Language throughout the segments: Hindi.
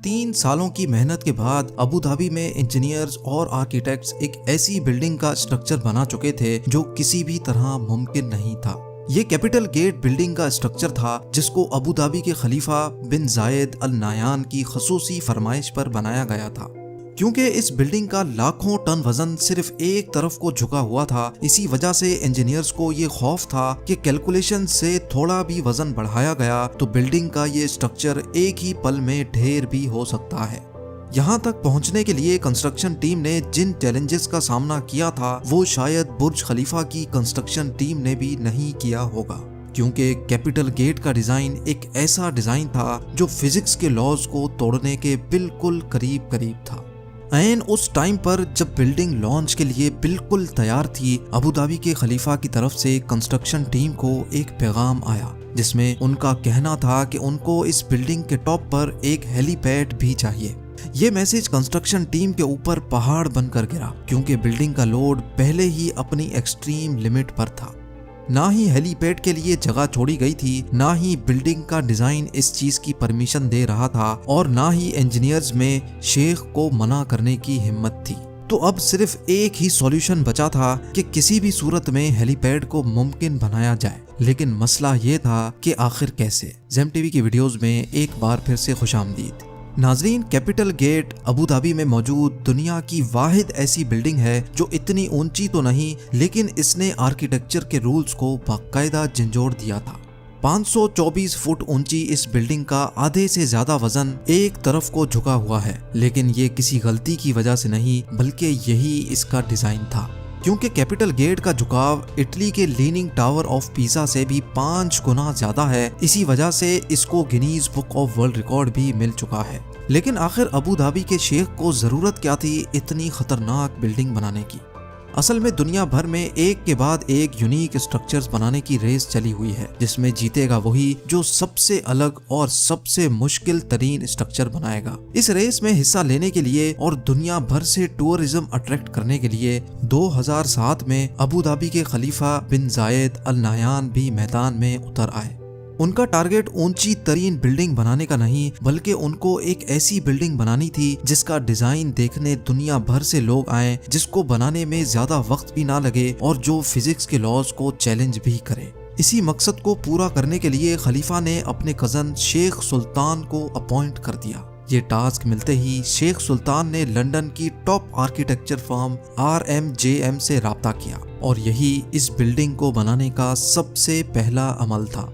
3 सालों की मेहनत के बाद अबू धाबी में इंजीनियर्स और आर्किटेक्ट्स एक ऐसी बिल्डिंग का स्ट्रक्चर बना चुके थे जो किसी भी तरह मुमकिन नहीं था। ये कैपिटल गेट बिल्डिंग का स्ट्रक्चर था जिसको अबू धाबी के खलीफा बिन जायद अल नायान की खसूसी फरमाइश पर बनाया गया था। क्योंकि इस बिल्डिंग का लाखों टन वजन सिर्फ एक तरफ को झुका हुआ था, इसी वजह से इंजीनियर्स को ये खौफ था कि कैलकुलेशन से थोड़ा भी वजन बढ़ाया गया तो बिल्डिंग का ये स्ट्रक्चर एक ही पल में ढेर भी हो सकता है। यहाँ तक पहुँचने के लिए कंस्ट्रक्शन टीम ने जिन चैलेंजेस का सामना किया था वो शायद बुर्ज खलीफा की कंस्ट्रक्शन टीम ने भी नहीं किया होगा, क्योंकि कैपिटल गेट का डिजाइन एक ऐसा डिजाइन था जो फिजिक्स के लॉज को तोड़ने के बिल्कुल करीब करीब था। ऐन उस टाइम पर जब बिल्डिंग लॉन्च के लिए बिल्कुल तैयार थी, अबू धाबी के खलीफा की तरफ से कंस्ट्रक्शन टीम को एक पैगाम आया जिसमें उनका कहना था कि उनको इस बिल्डिंग के टॉप पर एक हेलीपैड भी चाहिए। ये मैसेज कंस्ट्रक्शन टीम के ऊपर पहाड़ बनकर गिरा, क्योंकि बिल्डिंग का लोड पहले ही अपनी एक्सट्रीम लिमिट पर था। ना ही हेलीपैड के लिए जगह छोड़ी गई थी, ना ही बिल्डिंग का डिजाइन इस चीज की परमिशन दे रहा था और ना ही इंजीनियर्स में शेख को मना करने की हिम्मत थी। तो अब सिर्फ एक ही सॉल्यूशन बचा था कि किसी भी सूरत में हेलीपैड को मुमकिन बनाया जाए। लेकिन मसला ये था कि आखिर कैसे। ज़ेम टीवी की वीडियोस में एक बार फिर से खुशामदीद। नाजरीन, कैपिटल गेट अबू धाबी में मौजूद दुनिया की वाहिद ऐसी बिल्डिंग है जो इतनी ऊंची तो नहीं, लेकिन इसने आर्किटेक्चर के रूल्स को बाकायदा झंझोड़ दिया था। 524 फुट ऊंची इस बिल्डिंग का आधे से ज्यादा वजन एक तरफ को झुका हुआ है, लेकिन ये किसी गलती की वजह से नहीं बल्कि यही इसका डिजाइन था। क्योंकि कैपिटल गेट का झुकाव इटली के लीनिंग टावर ऑफ पीसा से भी 5 गुना ज्यादा है, इसी वजह से इसको Guinness book of world record भी मिल चुका है। लेकिन आखिर अबू धाबी के शेख को जरूरत क्या थी इतनी खतरनाक बिल्डिंग बनाने की। असल में दुनिया भर में एक के बाद एक यूनिक स्ट्रक्चर्स बनाने की रेस चली हुई है, जिसमें जीतेगा वही जो सबसे अलग और सबसे मुश्किल तरीन स्ट्रक्चर बनाएगा। इस रेस में हिस्सा लेने के लिए और दुनिया भर से टूरिज्म अट्रैक्ट करने के लिए 2007 में अबू धाबी के खलीफा बिन जायद अल नायान भी मैदान में उतर आए। उनका टारगेट ऊंची तरीन बिल्डिंग बनाने का नहीं, बल्कि उनको एक ऐसी बिल्डिंग बनानी थी जिसका डिजाइन देखने दुनिया भर से लोग आए, जिसको बनाने में ज्यादा वक्त भी ना लगे और जो फिजिक्स के लॉज को चैलेंज भी करे। इसी मकसद को पूरा करने के लिए खलीफा ने अपने कजन शेख सुल्तान को अपॉइंट कर दिया। ये टास्क मिलते ही शेख सुल्तान ने लंदन की टॉप आर्किटेक्चर फर्म RMJM से राब्ता किया और यही इस बिल्डिंग को बनाने का सबसे पहला अमल था।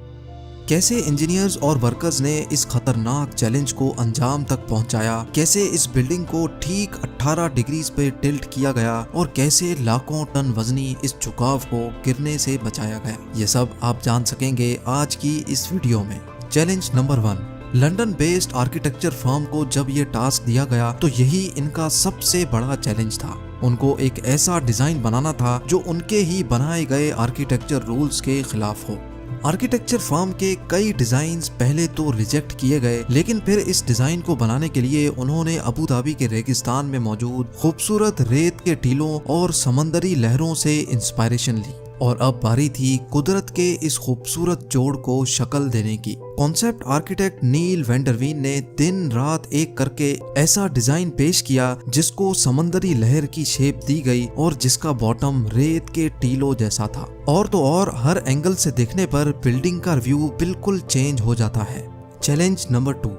कैसे इंजीनियर्स और वर्कर्स ने इस खतरनाक चैलेंज को अंजाम तक पहुंचाया, कैसे इस बिल्डिंग को ठीक 18 डिग्रीज पे टिल्ट किया गया और कैसे लाखों टन वजनी इस झुकाव को गिरने से बचाया गया, ये सब आप जान सकेंगे आज की इस वीडियो में। Challenge number 1। London based architecture firm को जब ये टास्क दिया गया तो यही इनका सबसे बड़ा चैलेंज था। उनको एक ऐसा डिजाइन बनाना था जो उनके ही बनाए गए आर्किटेक्चर रूल्स के खिलाफ हो। आर्किटेक्चर फर्म के कई डिजाइन्स पहले तो रिजेक्ट किए गए, लेकिन फिर इस डिजाइन को बनाने के लिए उन्होंने अबू धाबी के रेगिस्तान में मौजूद खूबसूरत रेत के टीलों और समंदरी लहरों से इंस्पायरेशन ली और अब बारी थी कुदरत के इस खूबसूरत जोड़ को शक्ल देने की। कॉन्सेप्ट आर्किटेक्ट नील वेंडरवीन ने दिन रात एक करके ऐसा डिजाइन पेश किया जिसको समंदरी लहर की शेप दी गई और जिसका बॉटम रेत के टीलों जैसा था। और तो और हर एंगल से देखने पर बिल्डिंग का व्यू बिल्कुल चेंज हो जाता है। Challenge number 2।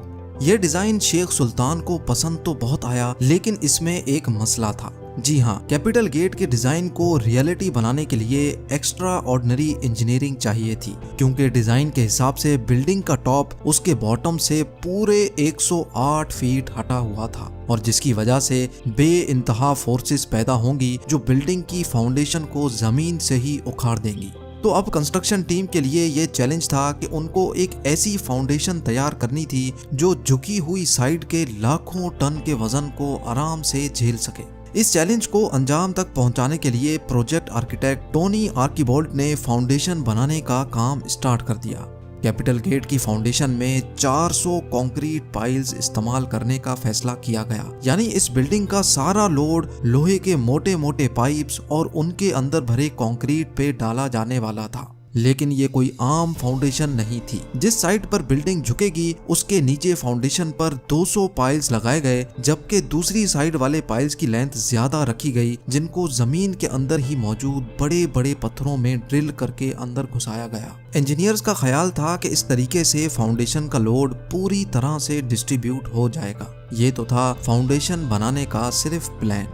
यह डिजाइन शेख सुल्तान को पसंद तो बहुत आया, लेकिन इसमें एक मसला था। जी हाँ, कैपिटल गेट के डिजाइन को रियलिटी बनाने के लिए एक्स्ट्रा ऑर्डिनरी इंजीनियरिंग चाहिए थी, क्योंकि डिजाइन के हिसाब से बिल्डिंग का टॉप उसके बॉटम से पूरे 108 फीट हटा हुआ था और जिसकी वजह से बेइंतहा फोर्सेस पैदा होंगी जो बिल्डिंग की फाउंडेशन को जमीन से ही उखाड़ देंगी। तो अब कंस्ट्रक्शन टीम के लिए ये चैलेंज था कि उनको एक ऐसी फाउंडेशन तैयार करनी थी जो झुकी हुई साइड के लाखों टन के वजन को आराम से झेल सके। इस चैलेंज को अंजाम तक पहुंचाने के लिए प्रोजेक्ट आर्किटेक्ट टोनी आर्किबोल्ड ने फाउंडेशन बनाने का काम स्टार्ट कर दिया। कैपिटल गेट की फाउंडेशन में 400 कंक्रीट पाइल्स इस्तेमाल करने का फैसला किया गया, यानी इस बिल्डिंग का सारा लोड लोहे के मोटे मोटे पाइप्स और उनके अंदर भरे कंक्रीट पे डाला जाने वाला था। लेकिन ये कोई आम फाउंडेशन नहीं थी। जिस साइड पर बिल्डिंग झुकेगी उसके नीचे फाउंडेशन पर 200 पाइल्स लगाए गए, जबकि दूसरी साइड वाले पाइल्स की लेंथ ज्यादा रखी गई, जिनको जमीन के अंदर ही मौजूद बड़े बड़े पत्थरों में ड्रिल करके अंदर घुसाया गया। इंजीनियर्स का ख्याल था कि इस तरीके से फाउंडेशन का लोड पूरी तरह से डिस्ट्रीब्यूट हो जाएगा। ये तो था फाउंडेशन बनाने का सिर्फ plan.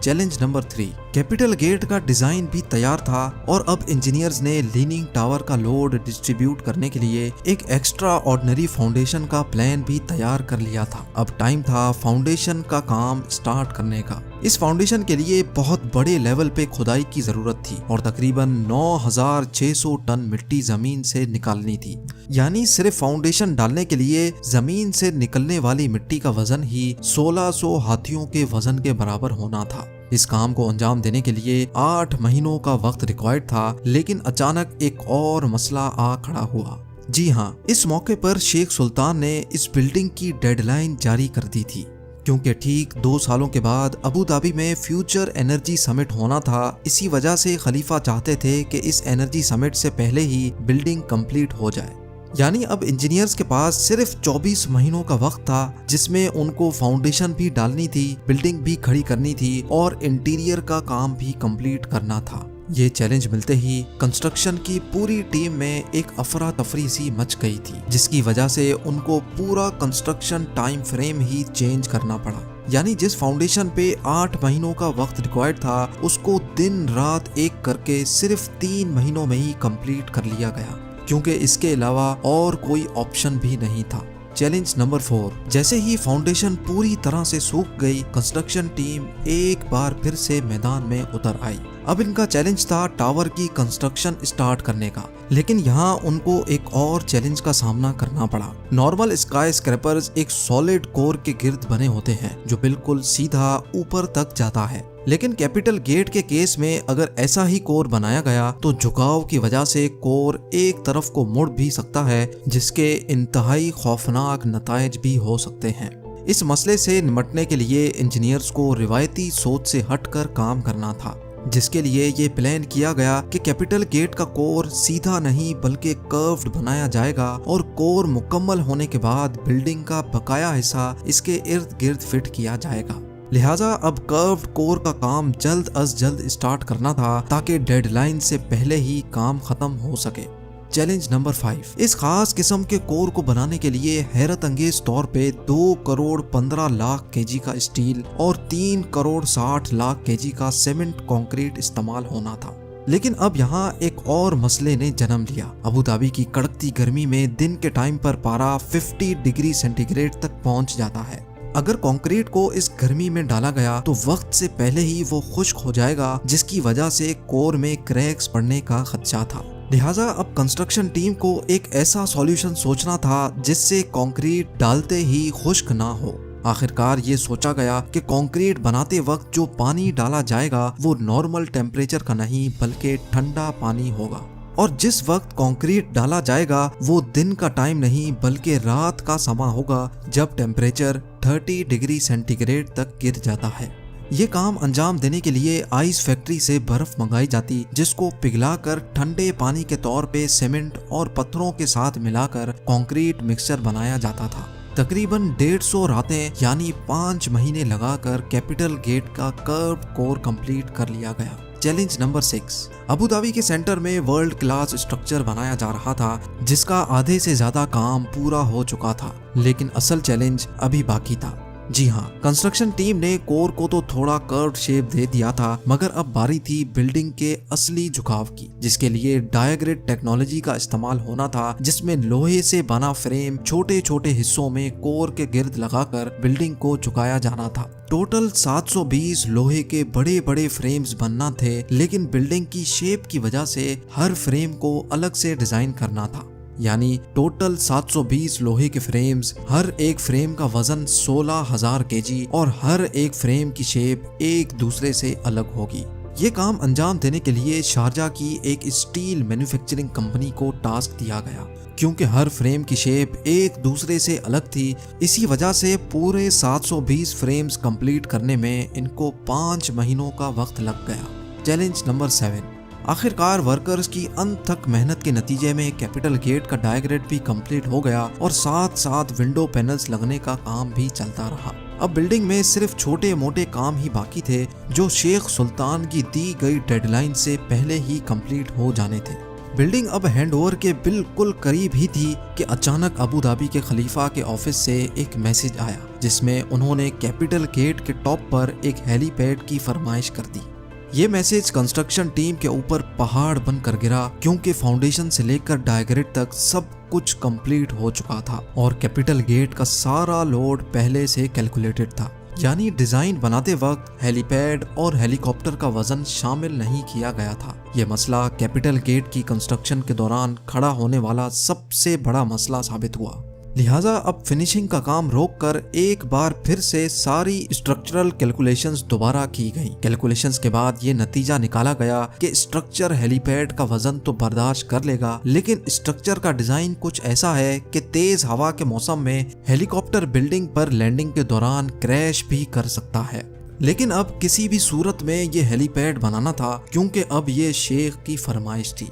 Challenge number 3, capital gate का डिजाइन भी तैयार था और अब इंजीनियर्स ने लीनिंग टावर का लोड डिस्ट्रीब्यूट करने के लिए एक एक्स्ट्रा ऑर्डिनरी फाउंडेशन का प्लान भी तैयार कर लिया था। अब टाइम था फाउंडेशन का काम स्टार्ट करने का। इस फाउंडेशन के लिए बहुत बड़े लेवल पे खुदाई की जरूरत थी और तकरीबन 9600 टन मिट्टी जमीन से निकालनी थी। यानी सिर्फ फाउंडेशन डालने के लिए जमीन से निकलने वाली मिट्टी का वजन ही 1600 हाथियों के वजन के बराबर होना था। इस काम को अंजाम देने के लिए 8 महीनों का वक्त रिक्वायर्ड था, लेकिन अचानक एक और मसला आ खड़ा हुआ। जी हाँ, इस मौके पर शेख सुल्तान ने इस बिल्डिंग की डेडलाइन जारी कर दी थी, क्योंकि ठीक 2 सालों के बाद अबू धाबी में फ्यूचर एनर्जी समिट होना था। इसी वजह से खलीफा चाहते थे कि इस एनर्जी समिट से पहले ही बिल्डिंग कंप्लीट हो जाए। यानी अब इंजीनियर्स के पास सिर्फ 24 महीनों का वक्त था, जिसमें उनको फाउंडेशन भी डालनी थी, बिल्डिंग भी खड़ी करनी थी और इंटीरियर का काम भी कंप्लीट करना था। ये चैलेंज मिलते ही कंस्ट्रक्शन की पूरी टीम में एक अफरा तफरी सी मच गई थी, जिसकी वजह से उनको पूरा कंस्ट्रक्शन टाइम फ्रेम ही चेंज करना पड़ा। यानी जिस फाउंडेशन पे 8 महीनों का वक्त रिक्वायर्ड था, उसको दिन रात एक करके सिर्फ 3 महीनों में ही कंप्लीट कर लिया गया, क्योंकि इसके अलावा और कोई ऑप्शन भी नहीं था। चैलेंज नंबर 4, जैसे ही फाउंडेशन पूरी तरह से सूख गई, कंस्ट्रक्शन टीम एक बार फिर से मैदान में उतर आई। अब इनका चैलेंज था टावर की कंस्ट्रक्शन स्टार्ट करने का, लेकिन यहाँ उनको एक और चैलेंज का सामना करना पड़ा। नॉर्मल स्काई स्क्रैपर्स एक सॉलिड कोर के गिर्द बने होते हैं जो बिल्कुल सीधा ऊपर तक जाता है, लेकिन कैपिटल गेट के केस में अगर ऐसा ही कोर बनाया गया तो झुकाव की वजह से कोर एक तरफ को मुड़ भी सकता है, जिसके इंतहाई खौफनाक नतायज भी हो सकते हैं। इस मसले से निपटने के लिए इंजीनियर्स को रिवायती सोच से हटकर काम करना था, जिसके लिए ये प्लान किया गया कि कैपिटल गेट का कोर सीधा नहीं बल्कि कर्व्ड बनाया जाएगा और कोर मुकम्मल होने के बाद बिल्डिंग का बकाया हिस्सा इसके इर्द गिर्द फिट किया जाएगा। लिहाजा अब कर्व्ड कोर का काम जल्द अज जल्द स्टार्ट करना था, ताकि डेडलाइन से पहले ही काम खत्म हो सके। चैलेंज नंबर 5, इस खास किस्म के कोर को बनाने के लिए हैरत अंगेज तौर पे 2 करोड़ 15 लाख केजी का स्टील और 3 करोड़ 60 लाख केजी का सीमेंट कंक्रीट इस्तेमाल होना था। लेकिन अब यहाँ एक और मसले ने जन्म लिया। अबू धाबी की कड़कती गर्मी में दिन के टाइम पर पारा 50 डिग्री सेंटीग्रेड तक पहुँच जाता है। अगर कंक्रीट को इस गर्मी में डाला गया तो वक्त से पहले ही वो खुश्क हो जाएगा, जिसकी वजह से कोर में क्रैक्स पड़ने का खदशा था। लिहाजा अब कंस्ट्रक्शन टीम को एक ऐसा सॉल्यूशन सोचना था जिससे कंक्रीट डालते ही खुश्क ना हो। आखिरकार ये सोचा गया कि कंक्रीट बनाते वक्त जो पानी डाला जाएगा वो नॉर्मल टेम्परेचर का नहीं बल्कि ठंडा पानी होगा, और जिस वक्त कंक्रीट डाला जाएगा वो दिन का टाइम नहीं बल्कि रात का समय होगा, जब टेम्परेचर 30 डिग्री सेंटीग्रेड तक गिर जाता है। ये काम अंजाम देने के लिए आइस फैक्ट्री से बर्फ मंगाई जाती, जिसको पिघलाकर ठंडे पानी के तौर पे सीमेंट और पत्थरों के साथ मिलाकर कंक्रीट मिक्सचर बनाया जाता था। तकरीबन 150 रातें यानी 5 महीने लगाकर कैपिटल गेट का कर्व कोर कंप्लीट कर लिया गया। चैलेंज नंबर 6, अबू धाबी के सेंटर में वर्ल्ड क्लास स्ट्रक्चर बनाया जा रहा था, जिसका आधे से ज्यादा काम पूरा हो चुका था, लेकिन असल चैलेंज अभी बाकी था। जी हाँ, कंस्ट्रक्शन टीम ने कोर को तो थोड़ा कर्व्ड शेप दे दिया था, मगर अब बारी थी बिल्डिंग के असली झुकाव की, जिसके लिए डायग्रेड टेक्नोलॉजी का इस्तेमाल होना था, जिसमें लोहे से बना फ्रेम छोटे छोटे हिस्सों में कोर के गिर्द लगाकर बिल्डिंग को झुकाया जाना था। टोटल 720 लोहे के बड़े बड़े फ्रेम्स बनना थे, लेकिन बिल्डिंग की शेप की वजह से हर फ्रेम को अलग से डिजाइन करना था। यानी टोटल 720 लोहे के फ्रेम्स, हर एक फ्रेम का वजन 16,000 केजी और हर एक फ्रेम की शेप एक दूसरे से अलग होगी। ये काम अंजाम देने के लिए शारजा की एक स्टील मैन्युफैक्चरिंग कंपनी को टास्क दिया गया, क्योंकि हर फ्रेम की शेप एक दूसरे से अलग थी। इसी वजह से पूरे 720 फ्रेम्स कंप्लीट करने में इनको 5 महीनों का वक्त लग गया। चैलेंज नंबर 7, आखिरकार वर्कर्स की अनथक मेहनत के नतीजे में कैपिटल गेट का डायग्रेड भी कंप्लीट हो गया और साथ साथ विंडो पैनल्स लगने का काम भी चलता रहा। अब बिल्डिंग में सिर्फ छोटे मोटे काम ही बाकी थे जो शेख सुल्तान की दी गई डेडलाइन से पहले ही कंप्लीट हो जाने थे। बिल्डिंग अब हैंडओवर के बिल्कुल करीब ही थी कि अचानक अबू धाबी के खलीफा के ऑफिस से एक मैसेज आया जिसमें उन्होंने कैपिटल गेट के टॉप पर एक हेलीपैड की फरमाइश कर दी। ये मैसेज कंस्ट्रक्शन टीम के ऊपर पहाड़ बनकर गिरा क्योंकि फाउंडेशन से लेकर डायग्रेड तक सब कुछ कंप्लीट हो चुका था और कैपिटल गेट का सारा लोड पहले से कैलकुलेटेड था। यानी डिजाइन बनाते वक्त हेलीपैड और हेलीकॉप्टर का वजन शामिल नहीं किया गया था। यह मसला कैपिटल गेट की कंस्ट्रक्शन के दौरान खड़ा होने वाला सबसे बड़ा मसला साबित हुआ। लिहाजा अब फिनिशिंग का काम रोककर एक बार फिर से सारी स्ट्रक्चरल कैलकुलेशंस दोबारा की गई। कैलकुलेशंस के बाद ये नतीजा निकाला गया कि स्ट्रक्चर हेलीपैड का वजन तो बर्दाश्त कर लेगा, लेकिन स्ट्रक्चर का डिजाइन कुछ ऐसा है कि तेज हवा के मौसम में हेलीकॉप्टर बिल्डिंग पर लैंडिंग के दौरान क्रैश भी कर सकता है। लेकिन अब किसी भी सूरत में ये हेलीपैड बनाना था क्योंकि अब ये शेख की फरमाइश थी।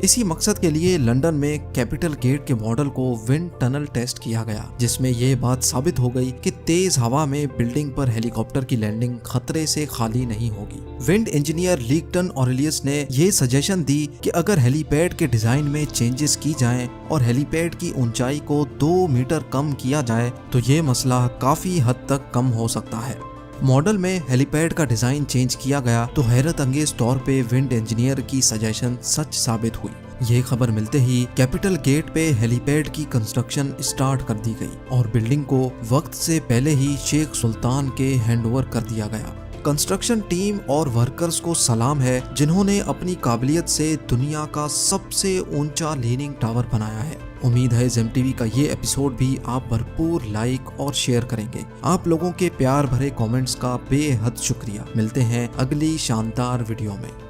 इसी मकसद के लिए लंदन में कैपिटल गेट के मॉडल को विंड टनल टेस्ट किया गया जिसमें यह बात साबित हो गई कि तेज हवा में बिल्डिंग पर हेलीकॉप्टर की लैंडिंग खतरे से खाली नहीं होगी। विंड इंजीनियर लीगटन ऑरेलियस ने यह सजेशन दी कि अगर हेलीपैड के डिजाइन में चेंजेस की जाएं और हेलीपैड की ऊंचाई को 2 मीटर कम किया जाए तो ये मसला काफी हद तक कम हो सकता है। मॉडल में हेलीपैड का डिजाइन चेंज किया गया तो हैरत अंगेज तौर पे विंड इंजीनियर की सजेशन सच साबित हुई। ये खबर मिलते ही कैपिटल गेट पे हेलीपैड की कंस्ट्रक्शन स्टार्ट कर दी गई और बिल्डिंग को वक्त से पहले ही शेख सुल्तान के हैंडओवर कर दिया गया। कंस्ट्रक्शन टीम और वर्कर्स को सलाम है जिन्होंने अपनी काबिलियत से दुनिया का सबसे ऊंचा लीनिंग टावर बनाया है। उम्मीद है ZEM का ये एपिसोड भी आप भरपूर लाइक और शेयर करेंगे। आप लोगों के प्यार भरे कमेंट्स का बेहद शुक्रिया। मिलते हैं अगली शानदार वीडियो में।